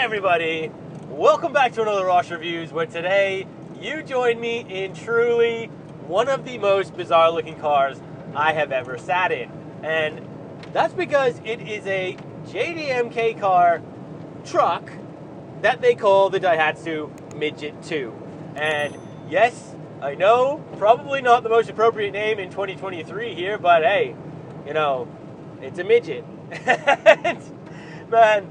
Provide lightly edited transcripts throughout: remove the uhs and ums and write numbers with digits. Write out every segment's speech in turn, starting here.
everybody, welcome back to another Rosh Reviews, where today you join me in truly one of the most bizarre looking cars I have ever sat in. And that's because it is a JDMK car truck that they call the Daihatsu Midget 2. And yes, I know, probably not the most appropriate name in 2023 here, but hey, you know, it's a midget. Man,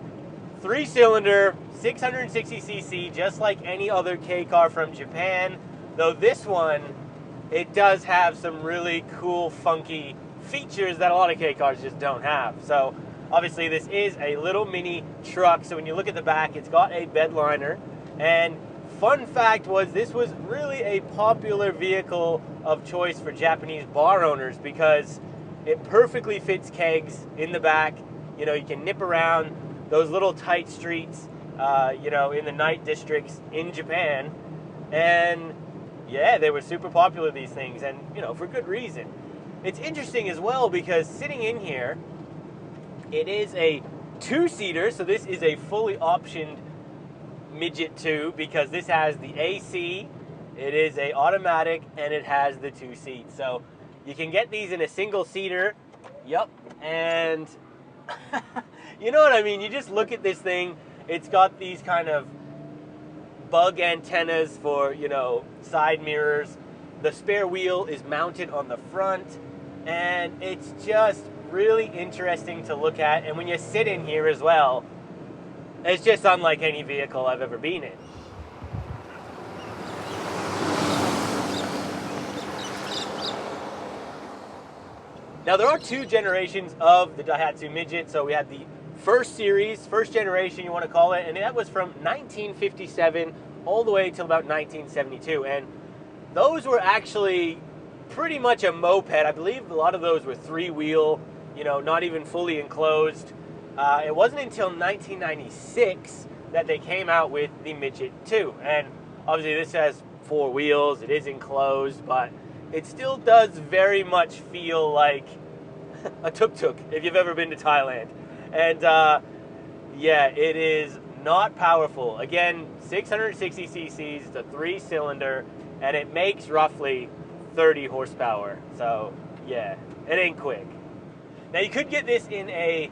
3-cylinder, 660cc, just like any other K car from Japan. Though this one, it does have some really cool, funky features that a lot of K cars just don't have. So obviously this is a little mini truck. So when you look at the back, it's got a bed liner. And fun fact was, this was really a popular vehicle of choice for Japanese bar owners because it perfectly fits kegs in the back. You know, you can nip around those little tight streets, you know, in the night districts in Japan. And yeah, they were super popular, these things, and, you know, for good reason. It's interesting as well because sitting in here, it is a 2-seater, so this is a fully optioned Midget 2 because this has the AC, it is a automatic, and it has the 2 seats. So you can get these in a single-seater, and you know what I mean? You just look at this thing, it's got these kind of bug antennas for, you know, side mirrors. The spare wheel is mounted on the front, and it's just really interesting to look at. And when you sit in here as well, it's just unlike any vehicle I've ever been in. Now, there are 2 generations of the Daihatsu Midget. So we had the first series, first generation you want to call it, and that was from 1957 all the way till about 1972. And those were actually pretty much a moped. I believe a lot of those were 3-wheel, you know, not even fully enclosed. It wasn't until 1996 that they came out with the Midget 2. And obviously this has 4 wheels, it is enclosed, but it still does very much feel like a tuk-tuk if you've ever been to Thailand. And yeah, it is not powerful. Again, 660 cc's, it's a 3-cylinder, and it makes roughly 30 horsepower. So yeah, it ain't quick. Now you could get this in a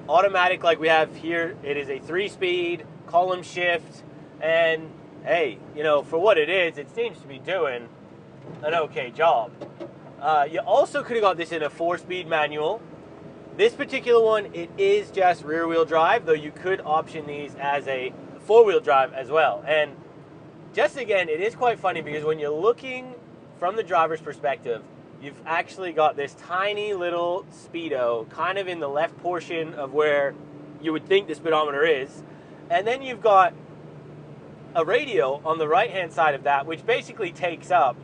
automatic like we have here. It is a 3-speed column shift, and hey, you know, for what it is, it seems to be doing an okay job. You also could have got this in a 4-speed manual. This particular one, it is just rear-wheel drive, though you could option these as a 4-wheel drive as well. And just again, it is quite funny because when you're looking from the driver's perspective, you've actually got this tiny little speedo kind of in the left portion of where you would think the speedometer is. And then you've got a radio on the right-hand side of that, which basically takes up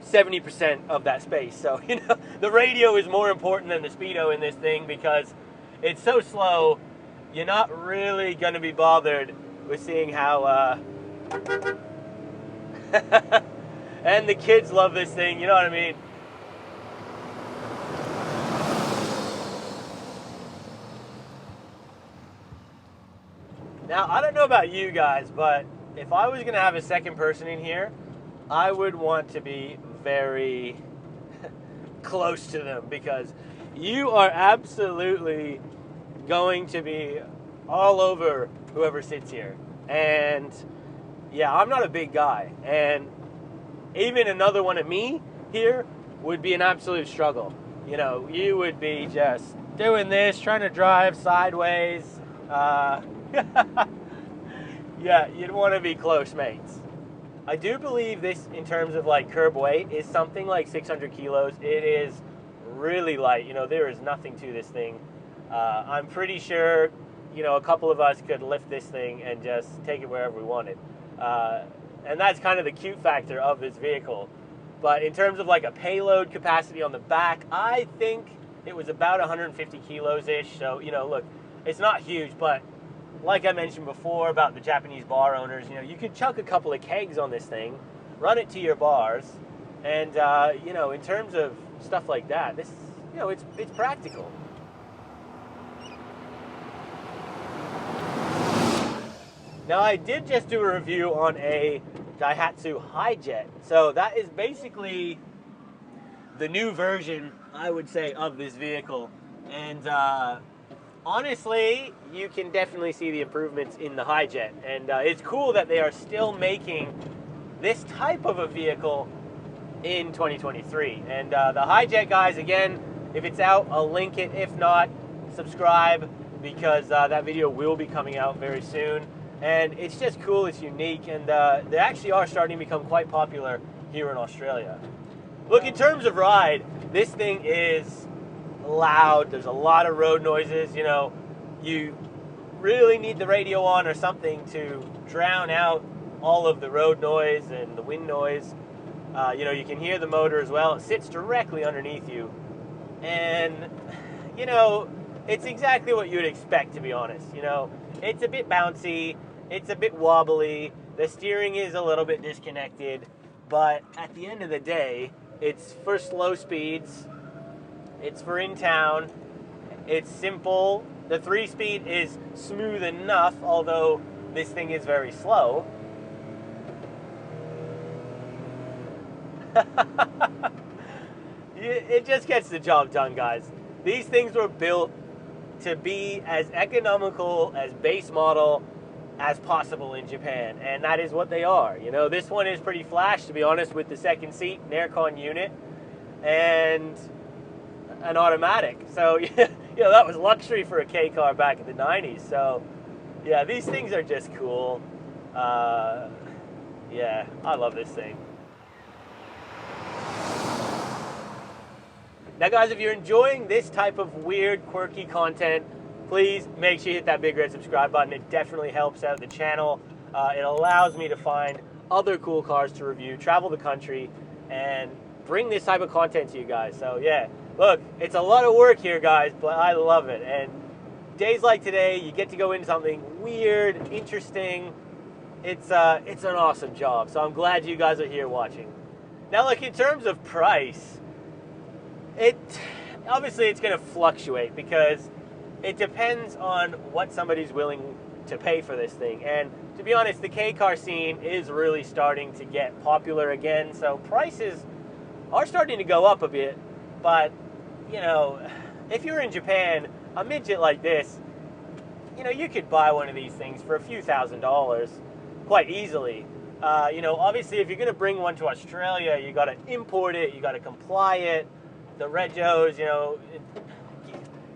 70% of that space. So, you know, the radio is more important than the speedo in this thing because it's so slow, you're not really going to be bothered with seeing how and the kids love this thing, you know what I mean? Now, I don't know about you guys, but if I was going to have a second person in here, I would want to be very close to them because you are absolutely going to be all over whoever sits here. And yeah, I'm not a big guy, and even another one of me here would be an absolute struggle. You know, you would be just doing this, trying to drive sideways. Yeah, you'd want to be close mates. I do believe this, in terms of like curb weight, is something like 600 kilos. It is really light. You know, there is nothing to this thing. I'm pretty sure, you know, a couple of us could lift this thing and just take it wherever we wanted. And that's kind of the cute factor of this vehicle. But in terms of like a payload capacity on the back, I think it was about 150 kilos-ish. So, you know, look, it's not huge, but like I mentioned before about the Japanese bar owners, you know, you could chuck a couple of kegs on this thing, run it to your bars, and, you know, in terms of stuff like that, this, you know, it's practical. Now, I did just do a review on a Daihatsu Midget. So that is basically the new version, I would say, of this vehicle. And honestly, you can definitely see the improvements in the Midget. And it's cool that they are still making this type of a vehicle in 2023. And the Midget, guys, again, if it's out, I'll link it. If not, subscribe, because that video will be coming out very soon. And it's just cool, it's unique, and they actually are starting to become quite popular here in Australia. Look, in terms of ride, this thing is loud. There's a lot of road noises. You know, you really need the radio on or something to drown out all of the road noise and the wind noise. You know, you can hear the motor as well. It sits directly underneath you. And, you know, it's exactly what you'd expect, to be honest. You know, it's a bit bouncy. It's a bit wobbly. The steering is a little bit disconnected. But at the end of the day, it's for slow speeds. It's for in town. It's simple. The 3-speed is smooth enough, although this thing is very slow. It just gets the job done, guys. These things were built to be as economical as base model as possible in Japan, and that is what they are. You know, this one is pretty flash, to be honest, with the second seat, an aircon unit, and an automatic. So, you know, that was luxury for a K car back in the 90s. So, yeah, these things are just cool. Yeah, I love this thing. Now, guys, if you're enjoying this type of weird, quirky content, please make sure you hit that big red subscribe button. It definitely helps out the channel. It allows me to find other cool cars to review, travel the country, and bring this type of content to you guys. So, yeah, look, it's a lot of work here, guys, but I love it. And days like today, you get to go into something weird, interesting. It's an awesome job. So I'm glad you guys are here watching. Now, look, in terms of price, obviously it's going to fluctuate because it depends on what somebody's willing to pay for this thing. And to be honest, the K car scene is really starting to get popular again, so prices are starting to go up a bit. But, you know, if you're in Japan, a midget like this, you know, you could buy one of these things for a few $1,000s quite easily. You know, obviously if you're going to bring one to Australia, you got to import it, you got to comply it. The regos, you know,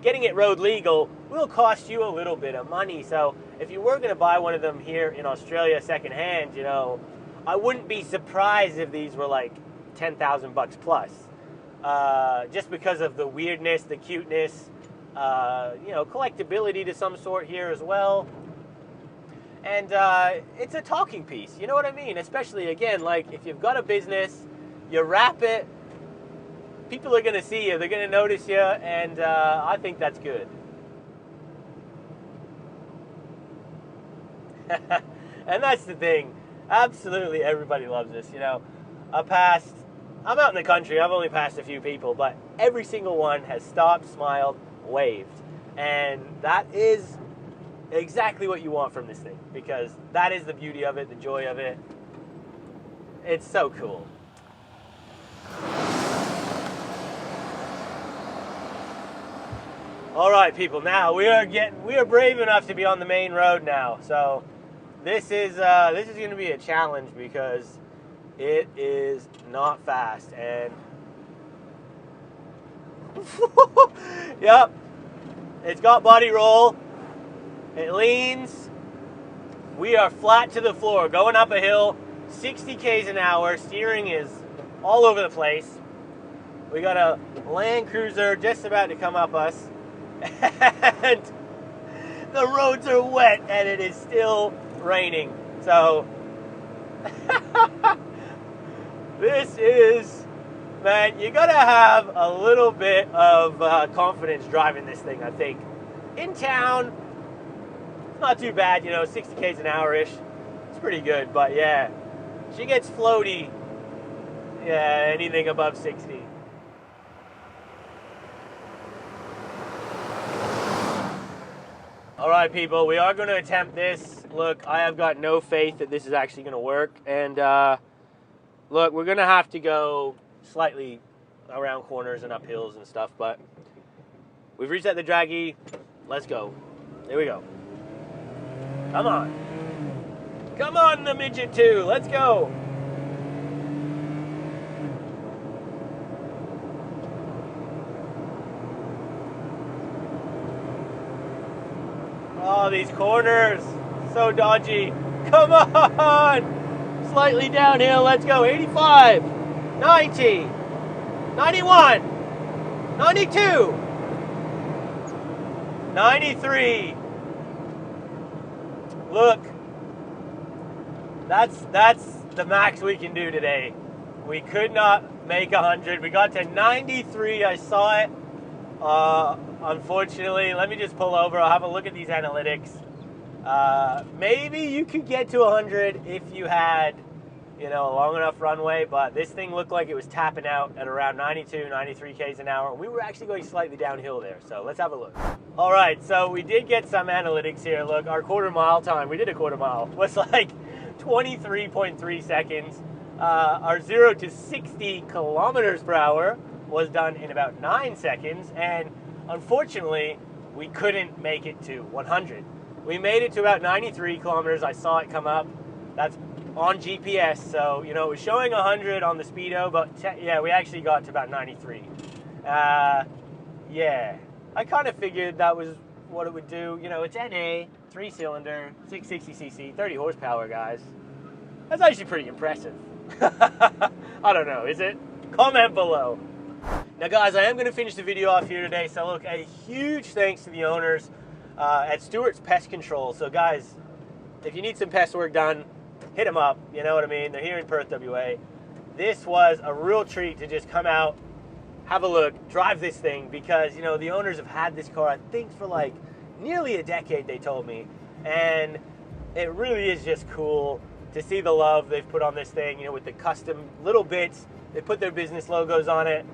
getting it road legal will cost you a little bit of money. So if you were going to buy one of them here in Australia secondhand, you know, I wouldn't be surprised if these were like 10,000 bucks plus. Just because of the weirdness, the cuteness, you know, collectability to some sort here as well. And it's a talking piece, you know what I mean? Especially, again, like if you've got a business, you wrap it, people are going to see you, they're going to notice you, and I think that's good. And that's the thing. Absolutely everybody loves this, you know. I'm out in the country, I've only passed a few people, but every single one has stopped, smiled, waved. And that is exactly what you want from this thing, because that is the beauty of it, the joy of it. It's so cool. All right, people. Now we are brave enough to be on the main road now. So this is going to be a challenge because it is not fast. And yep, it's got body roll. It leans. We are flat to the floor, going up a hill, 60 k's an hour. Steering is all over the place. We got a Land Cruiser just about to come up us. And the roads are wet and it is still raining. So this is, man, you gotta have a little bit of confidence driving this thing, I think. In town, it's not too bad, you know, 60 k's an hour-ish. It's pretty good, but yeah, she gets floaty. Yeah, anything above 60. All right, people, we are going to attempt this look, I have got no faith that this is actually going to work. And look, we're going to have to go slightly around corners and up hills and stuff, but we've reset the draggy. Let's go. Here we go. Come on. Come on, the Midget 2. Let's go. Oh, these corners. So dodgy. Come on. Slightly downhill. Let's go. 85. 90. 91. 92. 93. Look. That's the max we can do today. We could not make 100. We got to 93. I saw it. Unfortunately, let me just pull over. I'll have a look at these analytics. Maybe you could get to 100 if you had, you know, a long enough runway, but this thing looked like it was tapping out at around 92, 93 Ks an hour. We were actually going slightly downhill there, so let's have a look. All right, so we did get some analytics here. Look, our quarter mile time, we did a quarter mile, was like 23.3 seconds. Our 0 to 60 kilometers per hour was done in about 9 seconds, and unfortunately, we couldn't make it to 100. We made it to about 93 kilometers. I saw it come up. That's on GPS, so, you know, it was showing 100 on the speedo, but yeah, we actually got to about 93. Yeah, I kind of figured that was what it would do. You know, it's NA, 3-cylinder, 660cc, 30 horsepower, guys. That's actually pretty impressive. I don't know, is it? Comment below. Now, guys, I am going to finish the video off here today, so look, a huge thanks to the owners at Stewart's Pest Control. So, guys, if you need some pest work done, hit them up, you know what I mean? They're here in Perth, WA. This was a real treat to just come out, have a look, drive this thing, because, you know, the owners have had this car, I think, for like nearly a decade, they told me, and it really is just cool to see the love they've put on this thing, you know, with the custom little bits. They put their business logos on it.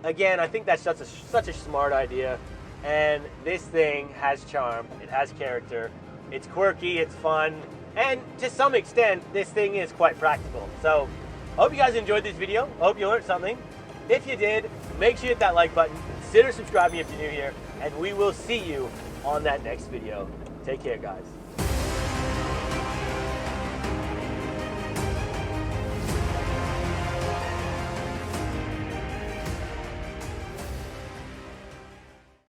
Again, I think that's such a smart idea, and this thing has charm, it has character, it's quirky, it's fun, and to some extent, this thing is quite practical. So, I hope you guys enjoyed this video. I hope you learned something. If you did, make sure you hit that like button, consider subscribing if you're new here, and we will see you on that next video. Take care, guys.